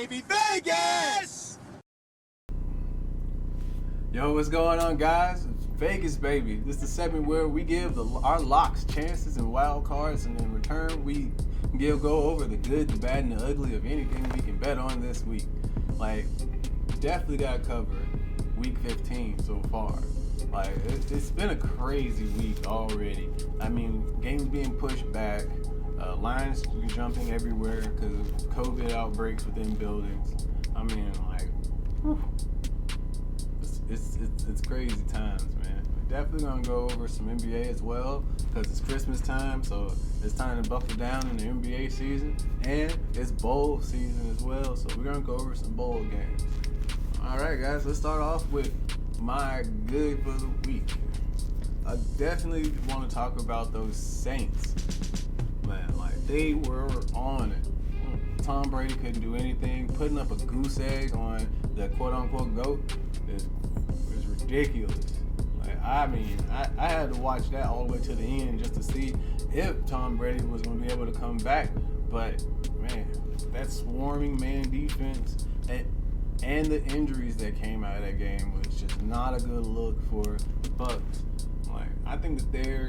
baby, Vegas! Yo, what's going on, guys? It's Vegas, baby. This is the segment where we give our locks chances and wild cards, and in return, we go over the good, the bad, and the ugly of anything we can bet on this week. Like, definitely got covered week 15 so far. Like, it's been a crazy week already. I mean, games being pushed back, lines jumping everywhere because of COVID outbreaks within buildings. I mean, like, whew. It's crazy times, man. We're definitely gonna go over some NBA as well because it's Christmas time, so it's time to buckle down in the NBA season, and it's bowl season as well. So we're gonna go over some bowl games. All right, guys, let's start off with my good for the week. I definitely want to talk about those Saints, man. Like, they were on it. Tom Brady couldn't do anything. Putting up a goose egg on the quote-unquote GOAT is ridiculous. Like, I mean, I had to watch that all the way to the end just to see if Tom Brady was going to be able to come back. But, man, that swarming man defense and the injuries that came out of that game was just not a good look for the Bucks. Like, I think that they're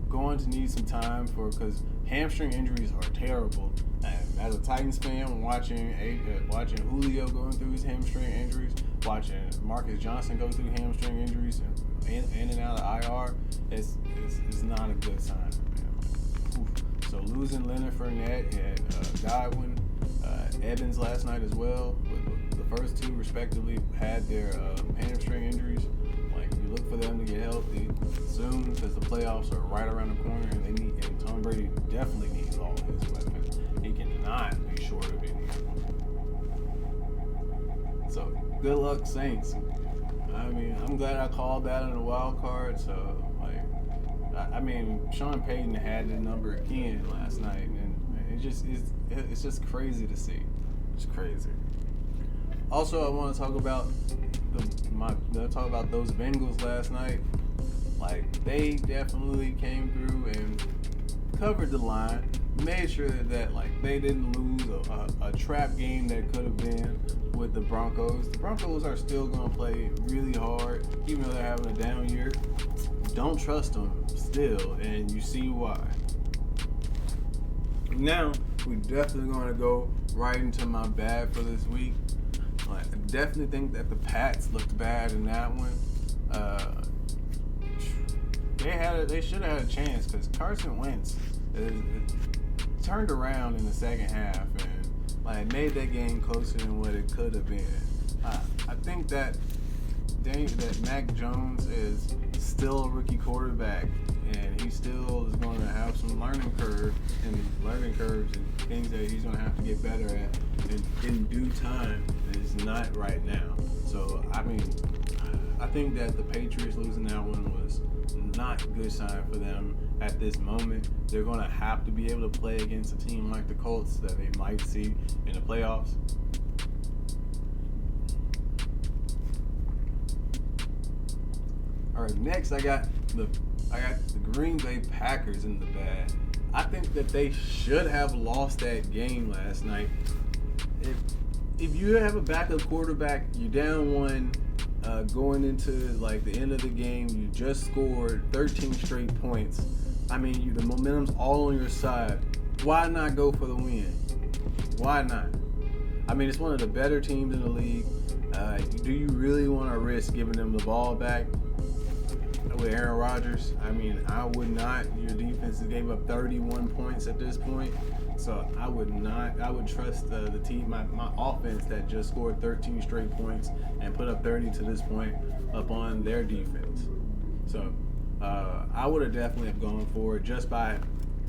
going to need some time because hamstring injuries are terrible. And as a Titans fan, watching Julio going through his hamstring injuries, watching Marcus Johnson go through hamstring injuries and in and out of IR, it's not a good sign, man. So losing Leonard Fournette and Godwin, Evans last night as well, the first two respectively had their hamstring injuries. Like, you look for them to get healthy soon because the playoffs are right around the corner, and Tom Brady definitely needs all his weapons. He cannot be short of any. So good luck, Saints. I mean, I'm glad I called that in the wild card. So, like, I mean, Sean Payton had the number again last night, and it's just crazy to see. It's crazy. Also, I want to talk about those Bengals last night. Like, they definitely came through and covered the line, made sure that like they didn't lose a trap game that could have been with the Broncos. The Broncos are still going to play really hard, even though they're having a down year. Don't trust them still, and you see why. Now, we're definitely going to go right into my bad for this week. I definitely think that the Pats looked bad in that one. They should have had a chance because Carson Wentz turned around in the second half and like made that game closer than what it could have been. I think that Mac Jones is still a rookie quarterback, and he still is going to have some learning curves and things that he's going to have to get better at in due time. And it's not right now. So, I mean, I think that the Patriots losing that one was not a good sign for them at this moment. They're going to have to be able to play against a team like the Colts that they might see in the playoffs. All right, next I got the Green Bay Packers in the bad. I think that they should have lost that game last night. If you have a backup quarterback, you're down one going into like the end of the game. You just scored 13 straight points. I mean, the momentum's all on your side. Why not go for the win? Why not? I mean, it's one of the better teams in the league. Do you really want to risk giving them the ball back with Aaron Rodgers? I mean, I would not. Your defense gave up 31 points at this point. So I would not. I would trust the team, my offense that just scored 13 straight points and put up 30 to this point up on their defense. So I would have definitely have gone for it just by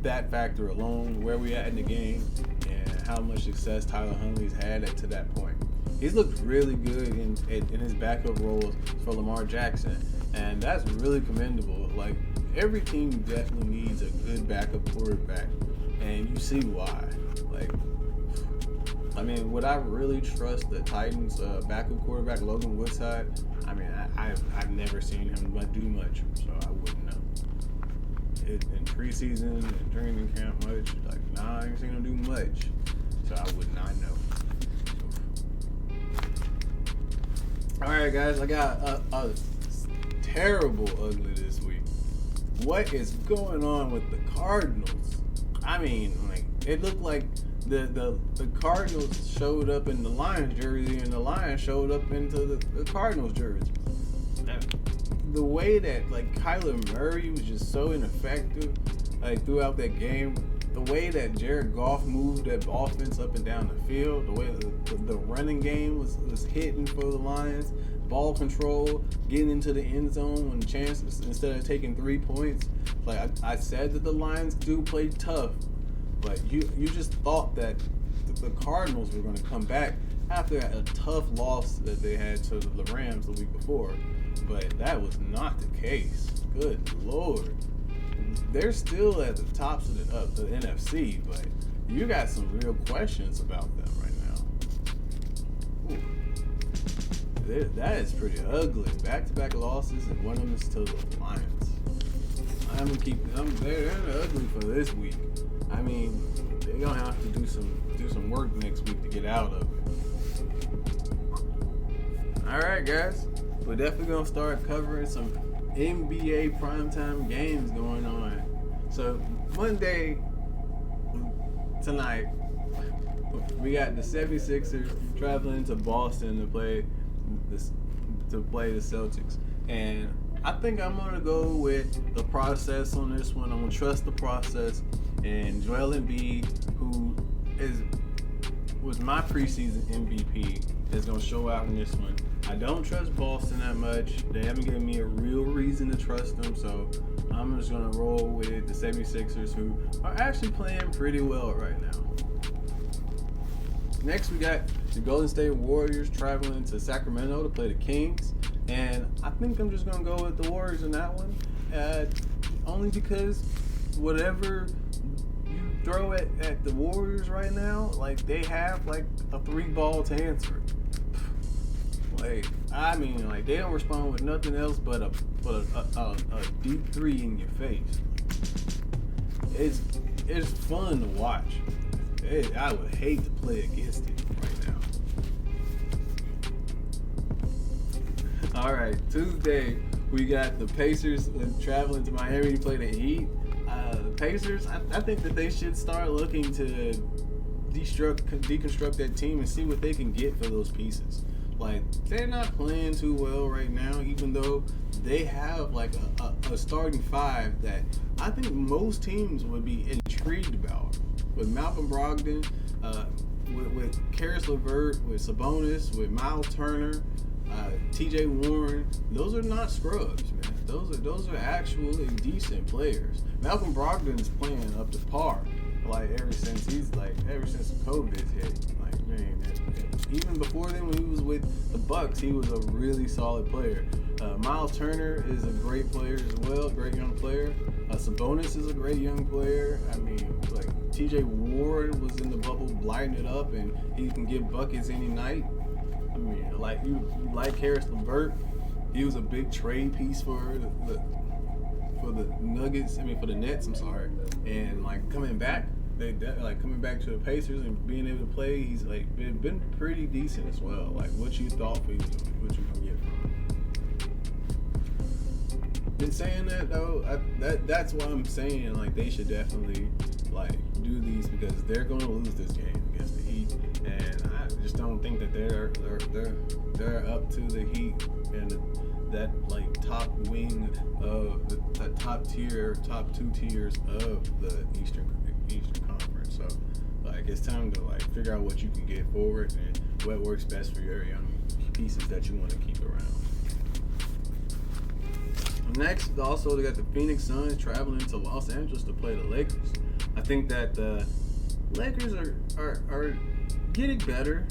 that factor alone, where we at in the game and how much success Tyler Huntley's had to that point. He's looked really good in his backup roles for Lamar Jackson, and that's really commendable. Like, every team definitely needs a good backup quarterback. And you see why. Like, I mean, would I really trust the Titans' backup quarterback, Logan Woodside? I mean, I've never seen him do much, so I wouldn't know. In preseason and training camp much, like, nah, I ain't seen him do much, so I would not know. All right, guys, I got a terrible ugly this week. What is going on with the Cardinals? I mean, like, it looked like the Cardinals showed up in the Lions jersey and the Lions showed up into the Cardinals jersey. The way that, like, Kyler Murray was just so ineffective, like, throughout that game. The way that Jared Goff moved that offense up and down the field, the way the running game was hitting for the Lions, ball control, getting into the end zone when chances instead of taking 3 points. Like I said that the Lions do play tough, but you just thought that the Cardinals were going to come back after a tough loss that they had to the Rams the week before, but that was not the case. Good Lord. They're still at the tops of the NFC, but you got some real questions about them right now. Ooh. That is pretty ugly. Back-to-back losses, and one of them is to the Lions. They're ugly for this week. I mean, they're gonna have to do some work next week to get out of it. All right, guys, we're definitely gonna start covering some NBA primetime games going on. So Monday tonight, we got the 76ers traveling to Boston to play the Celtics. And I think I'm going to go with the process on this one. I'm going to trust the process. And Joel Embiid, who was my preseason MVP, is going to show out in this one. I don't trust Boston that much. They haven't given me a real reason to trust them, so I'm just going to roll with the 76ers, who are actually playing pretty well right now. Next, we got the Golden State Warriors traveling to Sacramento to play the Kings, and I think I'm just going to go with the Warriors in that one, only because whatever you throw at the Warriors right now, like, they have like a 3-ball to answer it. Like, I mean, like, they don't respond with nothing else but a deep 3 in your face. It's fun to watch. I would hate to play against it right now. All right, Tuesday we got the Pacers traveling to Miami to play the Heat. The Pacers, I think that they should start looking to deconstruct that team and see what they can get for those pieces. Like, they're not playing too well right now, even though they have like a starting 5 that I think most teams would be intrigued about. With Malcolm Brogdon, with Karis LeVert, with Sabonis, with Miles Turner, T.J. Warren, those are not scrubs, man. Those are actually decent players. Malcolm Brogdon is playing up to par, like ever since COVID hit. Like, man, even before then, when he was with the Bucks, he was a really solid player. Miles Turner is a great player as well, great young player. Sabonis is a great young player. I mean, like, T.J. Ward was in the bubble lighting it up, and he can get buckets any night. I mean, like, you like Karis LeVert. He was a big trade piece for the Nuggets. I mean, for the Nets. I'm sorry. And like coming back to the Pacers and being able to play, he's like been pretty decent as well. Like, what you thought what you gonna get from him. Been saying that though, that's why I'm saying, like, they should definitely like do these, because they're going to lose this game against the Heat, and I just don't think that they're up to the Heat and that like top wing of the top 2 tiers of the Eastern Conference. So like, it's time to like figure out what you can get forward and what works best for your young pieces that you want to keep around. Next, also, they got the Phoenix Suns traveling to Los Angeles to play the Lakers. I think that the Lakers are getting better,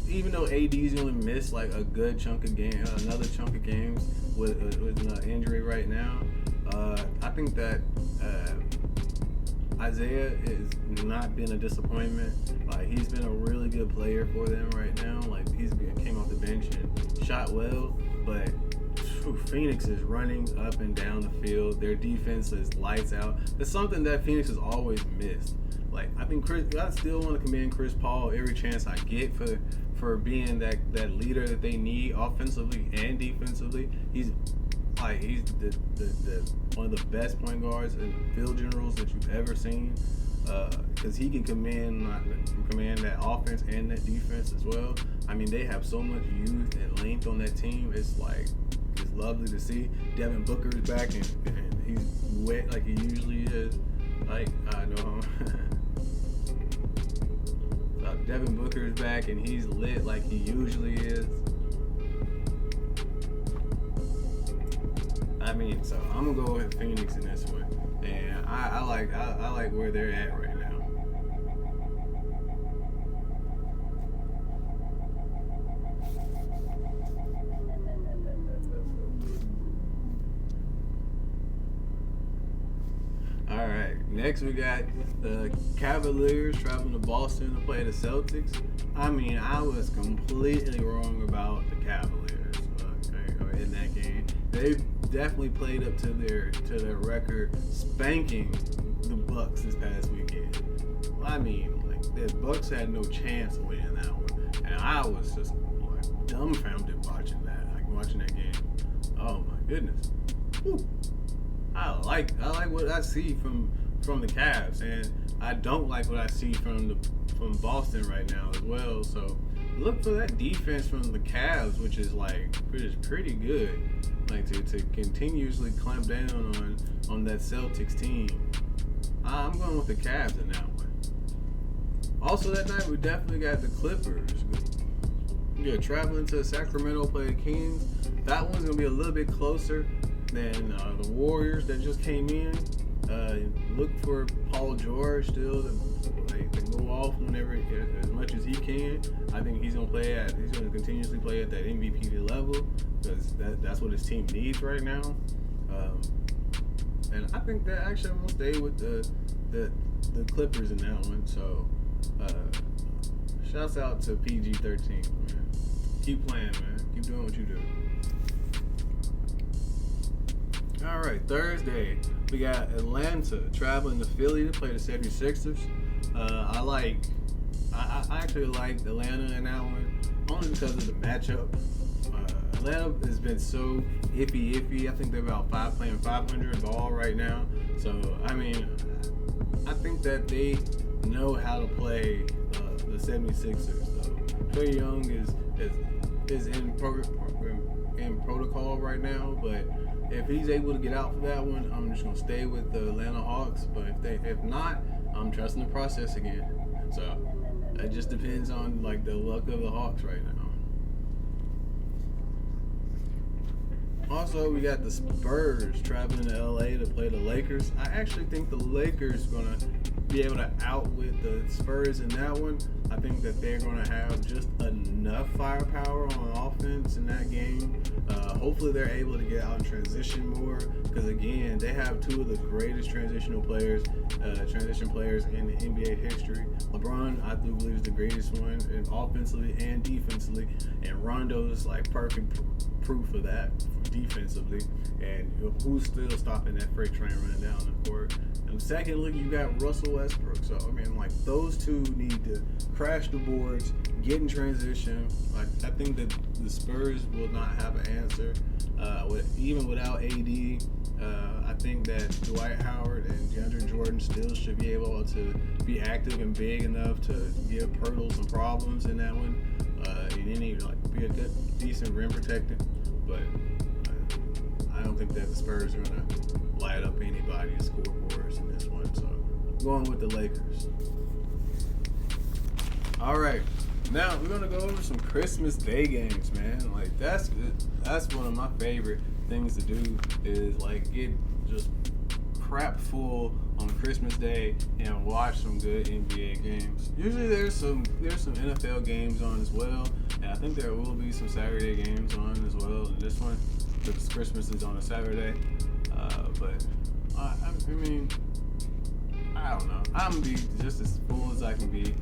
even though AD's going to miss like a good chunk of another chunk of games with an injury right now. I think that Isaiah has not been a disappointment. Like, he's been a really good player for them right now. Like, came off the bench and shot well, but Phoenix is running up and down the field. Their defense is lights out. It's something that Phoenix has always missed. like I think I still want to commend Chris Paul every chance I get for being that leader that they need offensively and defensively. He's the one of the best point guards and field generals that you've ever seen. Because he can command that offense and that defense as well. I mean, they have so much youth and length on that team. It's lovely to see. Devin Booker's back and he's wet like he usually is. Like, I know him. Devin Booker's back and he's lit like he usually is. I mean, so I'm gonna go with Phoenix in this one, and I like where they're at right now. All right, next we got the Cavaliers traveling to Boston to play the Celtics. I mean, I was completely wrong about the Cavaliers in that game. They definitely played up to their record, spanking the Bucks this past weekend. I mean, like the Bucks had no chance of winning that one, and I was just like dumbfounded watching that game. Oh my goodness. Whew. I like what I see from the Cavs, and I don't like what I see from Boston right now as well. So look for that defense from the Cavs, which is pretty good. Like to continuously clamp down on that Celtics team. I'm going with the Cavs in that one. Also that night we definitely got the Clippers. Yeah, traveling to Sacramento play the Kings. That one's gonna be a little bit closer than the Warriors that just came in. Look for Paul George still to go off whenever as much as he can. I think he's gonna continuously play at that MVP level because that's what his team needs right now. And I think that actually I'm gonna stay with the Clippers in that one. So shouts out to PG-13, man. Keep playing, man. Keep doing what you do. All right, Thursday, we got Atlanta traveling to Philly to play the 76ers. I actually like Atlanta in that one, only because of the matchup. Atlanta has been so iffy. I think they're about playing 500 ball right now. So, I mean, I think that they know how to play the 76ers. So, Trae Young is in protocol right now, but if he's able to get out for that one, I'm just gonna stay with the Atlanta Hawks. But if not, I'm trusting the process again. So it just depends on like the luck of the Hawks right now. Also, we got the Spurs traveling to LA to play the Lakers. I actually think the Lakers gonna be able to outwit the Spurs in that one. I think that they're going to have just enough firepower on offense in that game. Hopefully they're able to get out and transition more because, again, they have two of the greatest transition players in the NBA history. LeBron, I do believe, is the greatest one offensively and defensively, and Rondo's like perfect proof of that defensively. And who's still stopping that freight train running down the court? And secondly, you got Russell Westbrook. So, I mean, like, those two need to crash the boards, get in transition. Like, I think that the Spurs will not have an answer. Even without AD, I think that Dwight Howard and DeAndre Jordan still should be able to be active and big enough to give Pirtle some problems in that one. Be a good, decent rim protector. But I don't think that the Spurs are going to light up anybody's scoreboards in this one. So I'm going with the Lakers. All right. Now we're gonna go over some Christmas Day games, man. Like that's one of my favorite things to do is like get just crap full on Christmas Day and watch some good NBA games. Usually there's some NFL games on as well, and I think there will be some Saturday games on as well. And this one, because Christmas is on a Saturday, but I mean, I don't know. I'm gonna be just as full as I can be.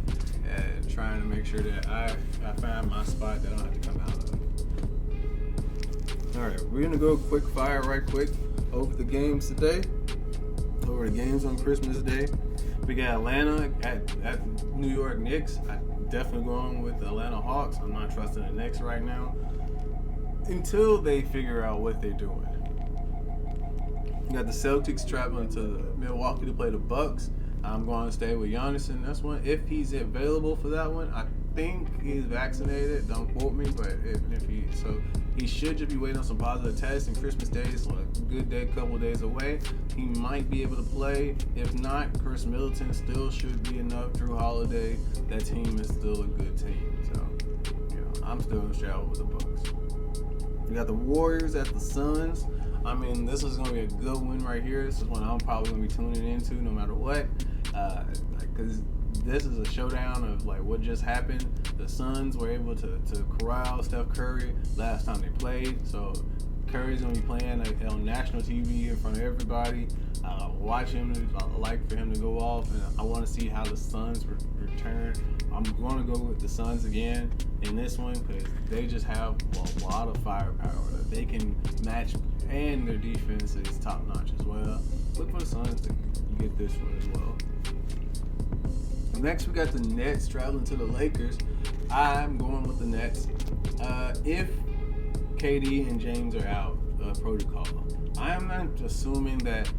Trying to make sure that I find my spot that I don't have to come out of. Alright, we're going to go quick fire right quick over the games today. Over the games on Christmas Day. We got Atlanta at New York Knicks. I'm definitely going with the Atlanta Hawks. I'm not trusting the Knicks right now until they figure out what they're doing. We got the Celtics traveling to Milwaukee to play the Bucks. I'm going to stay with Giannis in this one. If he's available for that one, I think he's vaccinated. Don't quote me, but he should just be waiting on some positive tests. And Christmas Day is like a good day, couple days away. He might be able to play. If not, Chris Middleton still should be enough. Drew Holiday, that team is still a good team. So, I'm still in travel with the Bucks. We got the Warriors at the Suns. I mean, this is going to be a good win right here. This is one I'm probably going to be tuning into no matter what. Because this is a showdown of like what just happened. The Suns were able to corral Steph Curry last time they played. So Curry's going to be playing on national TV in front of everybody. Watch him. I like for him to go off. And I want to see how the Suns return. I'm going to go with the Suns again in this one because they just have a lot of firepower that they can match, and their defense is top notch as well. Look for the Suns to get this one as well. Next, we got the Nets traveling to the Lakers. I'm going with the Nets. If KD and James are out, protocol. I am not assuming that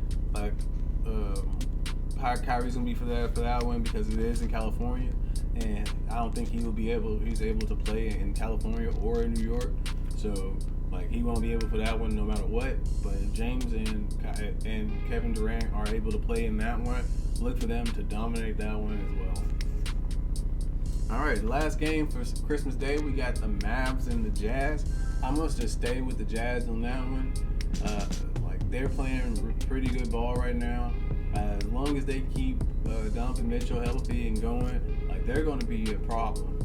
Kyrie's gonna be for that one because it is in California, and I don't think he's able to play in California or in New York. So he won't be able for that one no matter what. But if James and Kevin Durant are able to play in that one, look for them to dominate that one as well. All right, last game for Christmas Day, we got the Mavs and the Jazz. I'm going to just stay with the Jazz on that one. They're playing pretty good ball right now. As long as they keep Donovan Mitchell healthy and going, they're going to be a problem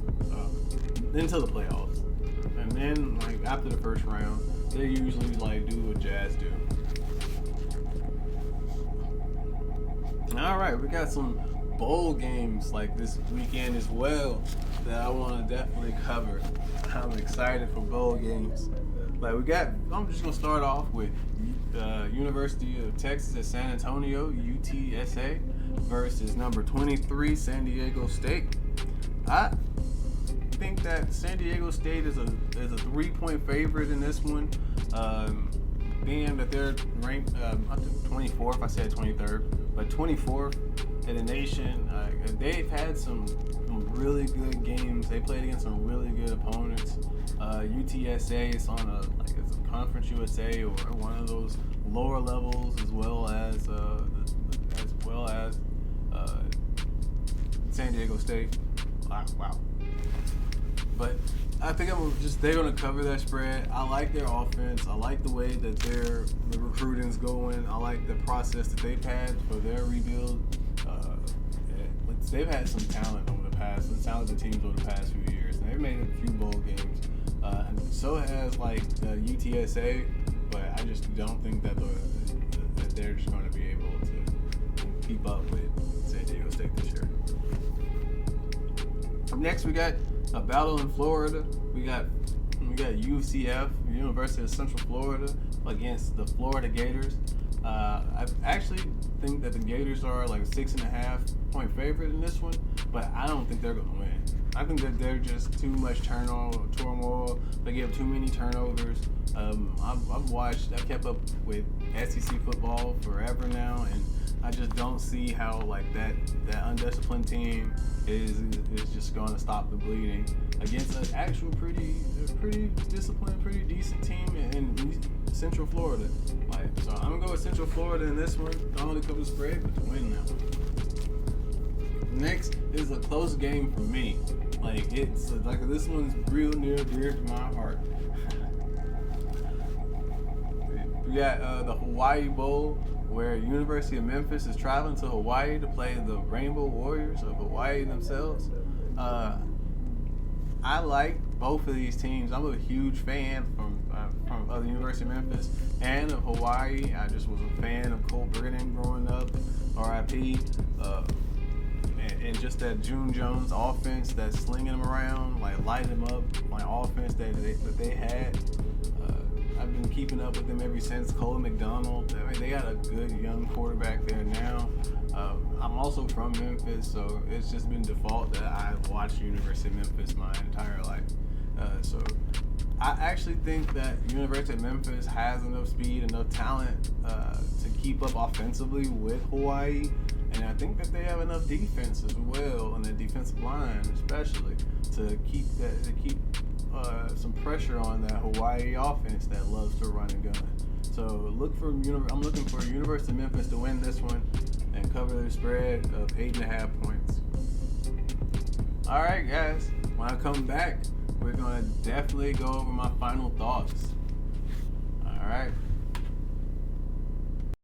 until the playoffs. And then, after the first round, they usually do what Jazz do. All right, we got some bowl games this weekend as well that I want to definitely cover. I'm excited for bowl games. I'm just gonna start off with University of Texas at San Antonio, UTSA, versus number 23 San Diego State. I think that San Diego State is a 3-point favorite in this one, being that they're ranked 24th. I said 23rd, but 24th in the nation. They've had some really good games. They played against some really good opponents. UTSA is on it's a Conference USA or one of those lower levels, as well as San Diego State. Wow. But I think they're going to cover that spread. I like their offense. I like the way that the recruiting's going. I like the process that they've had for their rebuild. They've had some talent over the past, some talented teams over the past few years. And they've made a few bowl games. So has UTSA, but I just don't think that they're just going to be able to keep up with San Diego State this year. Next, we got a battle in Florida. We got UCF, University of Central Florida, against the Florida Gators. I actually think that the Gators are a 6.5-point favorite in this one, but I don't think they're going to win. I think that they're just too much turmoil. They give too many turnovers. I've kept up with SEC football forever now, and I just don't see how that undisciplined team is just going to stop the bleeding against an actual pretty disciplined, pretty decent team in Central Florida. So I'm gonna go with Central Florida in this one. Not only cover the spread, but to win that one. Next is a close game for me. This one's real near dear to my heart. We got the Hawaii Bowl, where University of Memphis is traveling to Hawaii to play the Rainbow Warriors of Hawaii themselves. I like both of these teams. I'm a huge fan from the University of Memphis and of Hawaii. I just was a fan of Cole Brigham growing up, RIP, and just that June Jones offense, that slinging them around, lighting them up, offense that they had. I've been keeping up with them ever since. Cole McDonald. I mean, they got a good young quarterback there now. I'm also from Memphis, so it's just been default that I've watched University of Memphis my entire life. So I actually think that University of Memphis has enough speed, enough talent to keep up offensively with Hawaii. And I think that they have enough defense as well, on the defensive line especially, to keep some pressure on that Hawaii offense that loves to run and gun. So I'm looking for University of Memphis to win this one and cover the spread of 8.5 points. All right, guys. When I come back, we're gonna definitely go over my final thoughts. All right.